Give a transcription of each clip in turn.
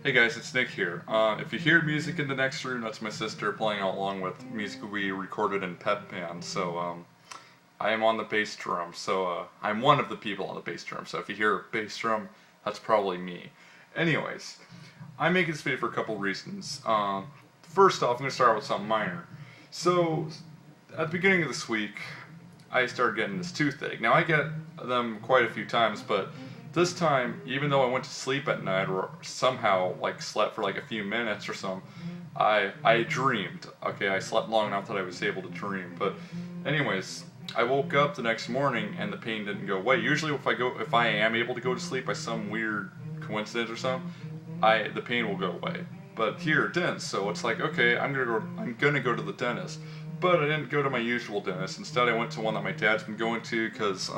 Hey guys, it's Nick here. If you hear music in the next room, that's my sister playing along with music we recorded in Pep Band. I am on the bass drum, I'm one of the people on the bass drum, so if you hear a bass drum, that's probably me. Anyways, I'm making this video for a couple reasons. First off, I'm going to start with something minor. So, at the beginning of this week, I started getting this toothache. Now, I get them quite a few times, but this time, even though I went to sleep at night or somehow slept for a few minutes or something, I dreamed. Okay, I slept long enough that I was able to dream. But anyways, I woke up the next morning and the pain didn't go away. Usually if I am able to go to sleep by some weird coincidence or something, the pain will go away. But here it didn't, so it's like, okay, I'm gonna go to the dentist. But I didn't go to my usual dentist. Instead, I went to one that my dad's been going to because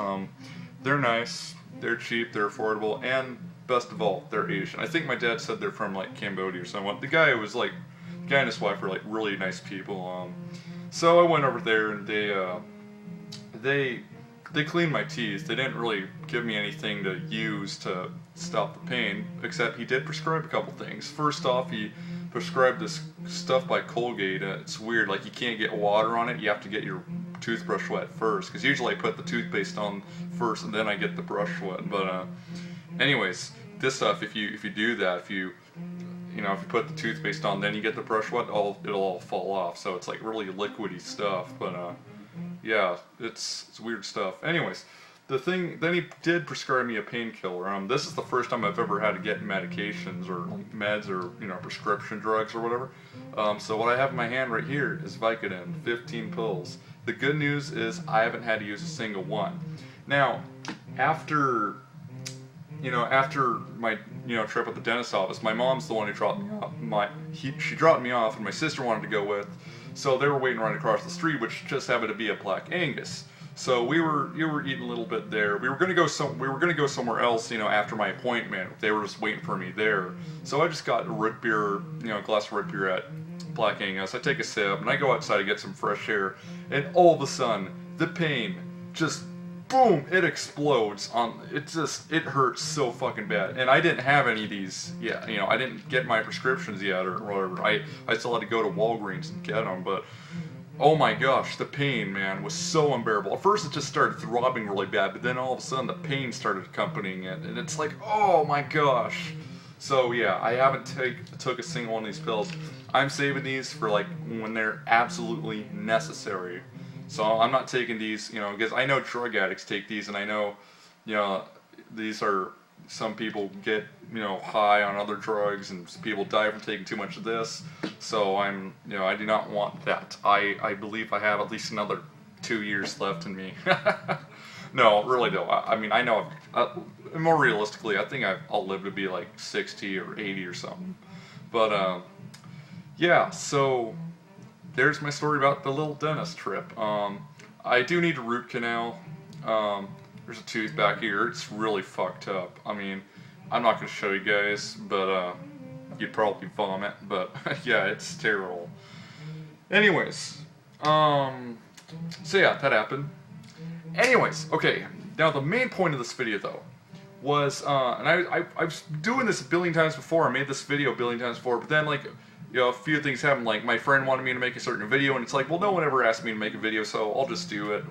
they're nice. They're cheap, they're affordable, and best of all, they're Asian. I think my dad said they're from Cambodia or something. The guy and his wife were really nice people. So I went over there and they cleaned my teeth. They didn't really give me anything to use to stop the pain, except he did prescribe a couple things. First off, he prescribed this stuff by Colgate. It's weird, you can't get water on it. You have to get your toothbrush wet first, because usually I put the toothpaste on first and then I get the brush wet. But anyways, this stuff, if you do that, if you put the toothpaste on then you get the brush wet, it'll all fall off. So it's really liquidy stuff. But yeah, it's weird stuff. Anyways, then he did prescribe me a painkiller. This is the first time I've ever had to get medications or meds or prescription drugs or whatever. So what I have in my hand right here is Vicodin, 15 pills. The good news is I haven't had to use a single one. Now, after my trip at the dentist's office, my mom's the one who dropped me off. She dropped me off, and my sister wanted to go with. So they were waiting right across the street, which just happened to be a Black Angus. So you were eating a little bit there. We were gonna go somewhere else, after my appointment. They were just waiting for me there. So I just got a root beer, a glass of root beer at Black Angus. I take a sip and I go outside to get some fresh air, and all of a sudden the pain just boom, it explodes it hurts so fucking bad. And I didn't have any of these yet, I didn't get my prescriptions yet or whatever. I still had to go to Walgreens and get them, but oh my gosh, the pain, man, was so unbearable. At first it just started throbbing really bad, but then all of a sudden the pain started accompanying it, and it's like, oh my gosh. So yeah, I haven't took a single one of these pills. I'm saving these for when they're absolutely necessary. So I'm not taking these, because I know drug addicts take these, and I know, these are, some people get, high on other drugs, and people die from taking too much of this. So I do not want that. I believe I have at least another 2 years left in me. No, really though. I know, more realistically, I think I'll live to be 60 or 80 or something. But yeah, so there's my story about the little dentist trip. I do need a root canal. There's a tooth back here. It's really fucked up. I'm not going to show you guys, but you'd probably vomit. But yeah, it's terrible. Anyways, so yeah, that happened. Anyways, okay. Now the main point of this video though was, and I was doing this a billion times before. I made this video a billion times before, but then a few things happened. My friend wanted me to make a certain video, and it's well, no one ever asked me to make a video, so I'll just do it,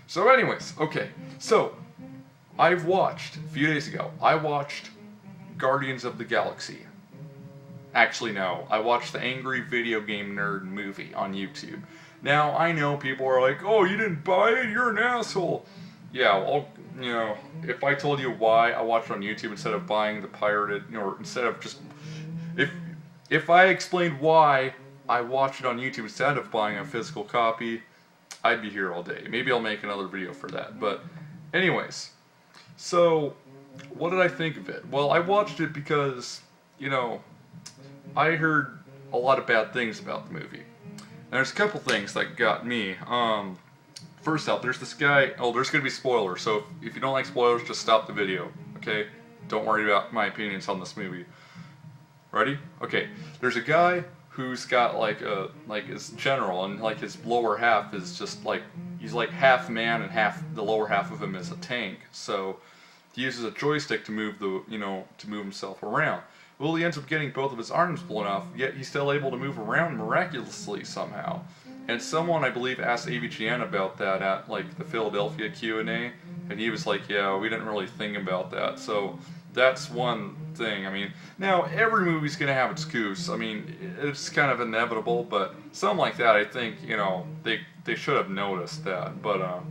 So anyways, okay. So I've watched, a few days ago, I watched Guardians of the Galaxy. Actually, no. I watched the Angry Video Game Nerd movie on YouTube. Now, I know people are like, oh, you didn't buy it? You're an asshole. Yeah, well, if I told you why I watched it on YouTube instead of buying the pirated, or instead of just... If I explained why I watched it on YouTube instead of buying a physical copy, I'd be here all day. Maybe I'll make another video for that. But anyways, so what did I think of it? Well, I watched it because, I heard a lot of bad things about the movie. And there's a couple things that got me. First out, there's this guy. Oh, there's going to be spoilers, so if you don't like spoilers, just stop the video, okay? Don't worry about my opinions on this movie. Ready? Okay. There's a guy who's got his general, and his lower half is just he's half man and half the lower half of him is a tank. So he uses a joystick to move to move himself around. Well, he ends up getting both of his arms blown off, yet he's still able to move around miraculously somehow. And someone, I believe, asked AVGN about that at like the Philadelphia Q&A, and he was like, yeah, we didn't really think about that. So that's one thing. I mean, now every movie's gonna have its goose. I mean, it's kind of inevitable, but something like that, I think, they should have noticed that. But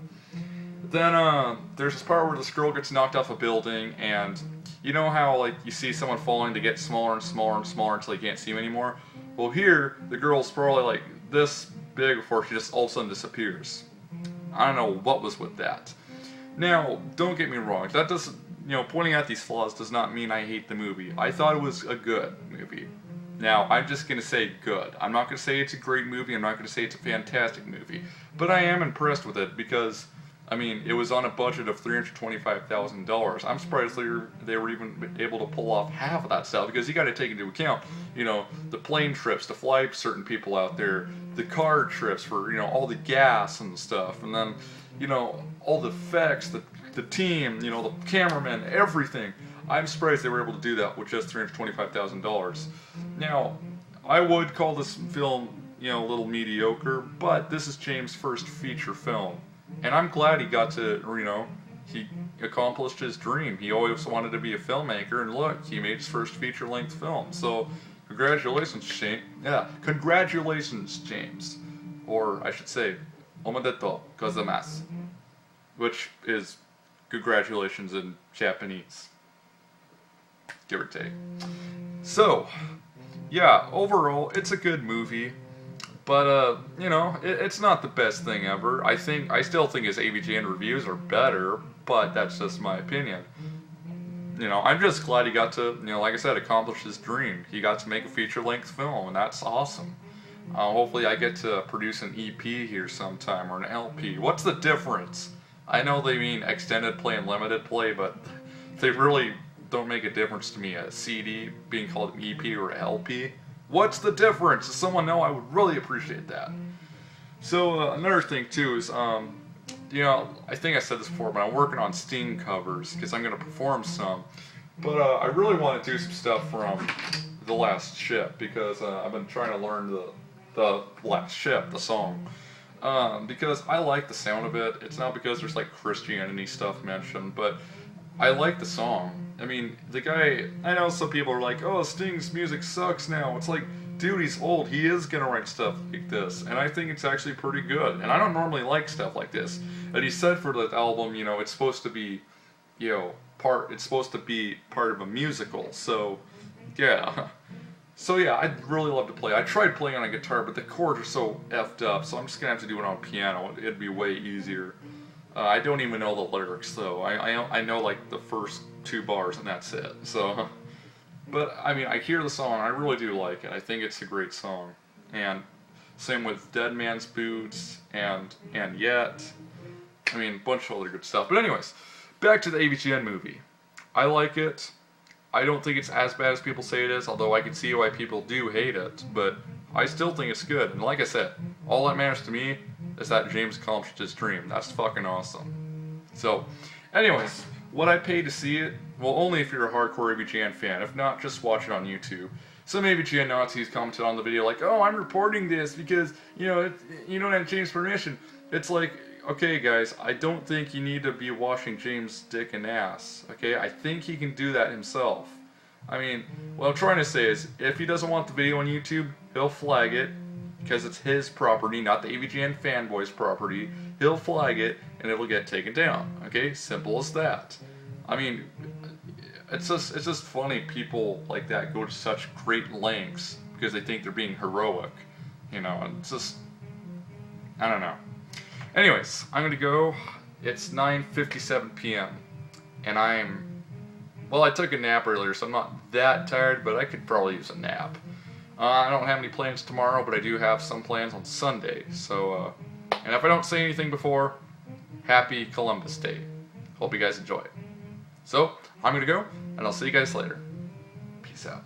then there's this part where this girl gets knocked off a building, and you know how like you see someone falling to get smaller and smaller and smaller until you can't see them anymore? Well, here the girl's probably like this big before she just all of a sudden disappears. I don't know what was with that. Now, don't get me wrong. That doesn't, pointing out these flaws does not mean I hate the movie. I thought it was a good movie. Now, I'm just going to say good. I'm not going to say it's a great movie. I'm not going to say it's a fantastic movie. But I am impressed with it because, I mean, it was on a budget of $325,000. I'm surprised they were even able to pull off half of that stuff, because you got to take into account, the plane trips to fly certain people out there, the car trips for, all the gas and stuff, and then, all the effects, the team, the cameraman, everything. I'm surprised they were able to do that with just $325,000. Now, I would call this film, a little mediocre, but this is James' first feature film. And I'm glad he got to, he accomplished his dream. He always wanted to be a filmmaker, and look, he made his first feature-length film. So, congratulations, James. Yeah, congratulations, James. Or, I should say, omedetou gozaimasu, which is congratulations in Japanese, give or take. So, yeah, overall, it's a good movie. But, it's not the best thing ever. I still think his AVGN reviews are better, but that's just my opinion. I'm just glad he got to, like I said, accomplish his dream. He got to make a feature-length film, and that's awesome. Hopefully I get to produce an EP here sometime, or an LP. What's the difference? I know they mean extended play and limited play, but they really don't make a difference to me. A CD being called an EP or an LP. What's the difference? Does someone know? I would really appreciate that. So another thing too is, I think I said this before, but I'm working on Sting covers because I'm going to perform some. But I really want to do some stuff from The Last Ship, because I've been trying to learn the Last Ship, the song. Because I like the sound of it. It's not because there's like Christianity stuff mentioned, but I like the song. I mean, the guy, I know some people are like, oh, Sting's music sucks now. It's like, dude, he's old. He is gonna write stuff like this. And I think it's actually pretty good. And I don't normally like stuff like this. And he said for that album, it's supposed to be, it's supposed to be part of a musical. So, yeah. So yeah, I'd really love to play. I tried playing on a guitar, but the chords are so effed up, so I'm just gonna have to do it on piano. It'd be way easier. I don't even know the lyrics, though. I know like the first 2 bars, and that's it. So, but I mean, I hear the song, I really do like it. I think it's a great song. And same with Dead Man's Boots and Yet. I mean, a bunch of other good stuff. But anyways, back to the AVGN movie. I like it. I don't think it's as bad as people say it is, although I can see why people do hate it, but I still think it's good. And like I said, all that matters to me is that James accomplished his dream. That's fucking awesome. So, anyways, would I pay to see it? Well, only if you're a hardcore AVGN fan. If not, just watch it on YouTube. Some AVGN Nazis commented on the video like, oh, I'm reporting this because, you don't have James' permission. It's like, okay, guys, I don't think you need to be washing James' dick and ass, okay? I think he can do that himself. I mean, what I'm trying to say is, if he doesn't want the video on YouTube, he'll flag it, because it's his property, not the AVGN fanboys' property. He'll flag it, and it'll get taken down, okay? Simple as that. I mean, it's just funny people like that go to such great lengths because they think they're being heroic, it's just, I don't know. Anyways, I'm gonna go. It's 9:57 p.m. and I took a nap earlier, so I'm not that tired, but I could probably use a nap. I don't have any plans tomorrow, but I do have some plans on Sunday, so, and if I don't say anything before, happy Columbus Day. Hope you guys enjoy it. So, I'm gonna go, and I'll see you guys later. Peace out.